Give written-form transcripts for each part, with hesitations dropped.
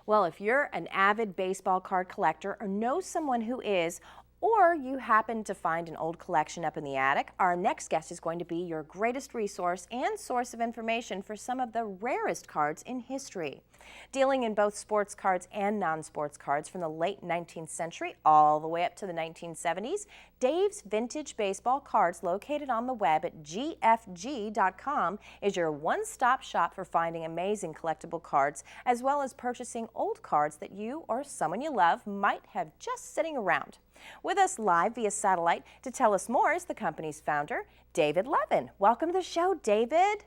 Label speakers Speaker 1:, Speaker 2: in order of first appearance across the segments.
Speaker 1: Well, if you're an avid baseball card collector or know someone who is, or you happen to find an old collection up in the attic, our next guest is going to be your greatest resource and source of information for some of the rarest cards in history. Dealing in both sports cards and non-sports cards from the late 19th century all the way up to the 1970s, Dave's Vintage Baseball Cards, located on the web at gfg.com, is your one-stop shop for finding amazing collectible cards, as well as purchasing old cards that you or someone you love might have just sitting around. With us live via satellite to tell us more is the company's founder, David Levin. Welcome to the show, David.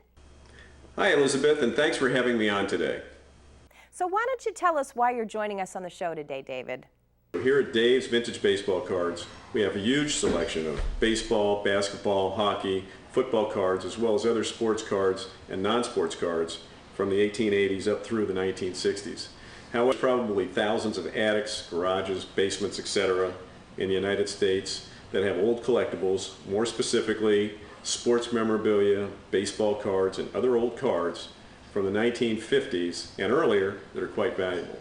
Speaker 2: Hi, Elizabeth, and thanks for having me on today.
Speaker 1: So why don't you tell us why you're joining us on the show today, David?
Speaker 2: Here at Dave's Vintage Baseball Cards, we have a huge selection of baseball, basketball, hockey, football cards, as well as other sports cards and non-sports cards from the 1880s up through the 1960s. However, probably thousands of attics, garages, basements, etc. in the United States that have old collectibles, more specifically sports memorabilia, baseball cards, and other old cards from the 1950s and earlier that are quite valuable.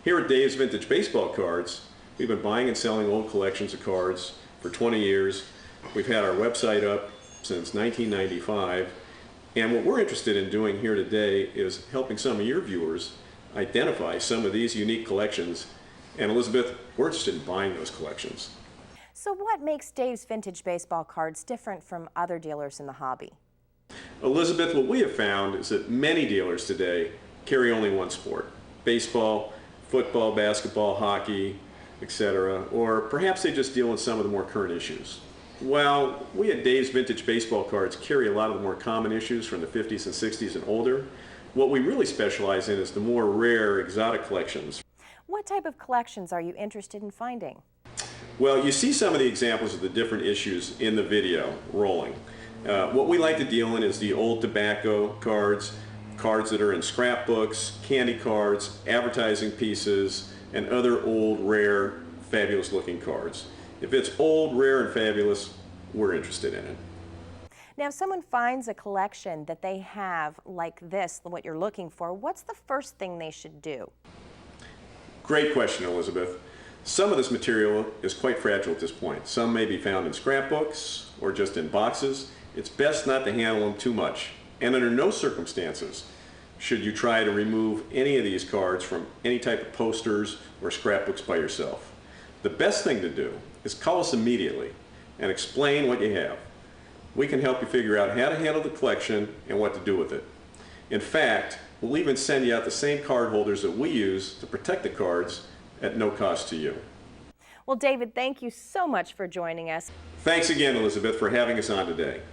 Speaker 2: Here at Dave's Vintage Baseball Cards, we've been buying and selling old collections of cards for 20 years. We've had our website up since 1995, and what we're interested in doing here today is helping some of your viewers identify some of these unique collections. And Elizabeth, we're interested in buying those collections.
Speaker 1: So what makes Dave's Vintage Baseball Cards different from other dealers in the hobby?
Speaker 2: Elizabeth, what we have found is that many dealers today carry only one sport: baseball, football, basketball, hockey, etc. Or perhaps they just deal in some of the more current issues. While we at Dave's Vintage Baseball Cards carry a lot of the more common issues from the 50s and 60s and older, what we really specialize in is the more rare, exotic collections.
Speaker 1: What type of collections are you interested in finding?
Speaker 2: Well, you see some of the examples of the different issues in the video rolling. What we like to deal in is the old tobacco cards, cards that are in scrapbooks, candy cards, advertising pieces, and other old, rare, fabulous looking cards. If it's old, rare, and fabulous, we're interested in it.
Speaker 1: Now, if someone finds a collection that they have like this, what you're looking for, what's the first thing they should do?
Speaker 2: Great question, Elizabeth. Some of this material is quite fragile at this point. Some may be found in scrapbooks or just in boxes. It's best not to handle them too much. And under no circumstances should you try to remove any of these cards from any type of posters or scrapbooks by yourself. The best thing to do is call us immediately and explain what you have. We can help you figure out how to handle the collection and what to do with it. In fact, we'll even send you out the same card holders that we use to protect the cards at no cost to you.
Speaker 1: Well, David, thank you so much for joining us.
Speaker 2: Thanks again, Elizabeth, for having us on today.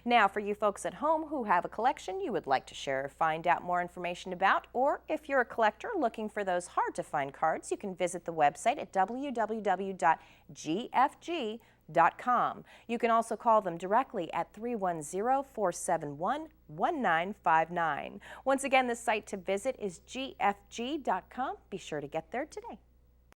Speaker 1: Now, for you folks at home who have a collection you would like to share or find out more information about, or if you're a collector looking for those hard-to-find cards, you can visit the website at www.gfg.com. You can also call them directly at 310-471-1959. Once again, the site to visit is gfg.com. Be sure to get there today.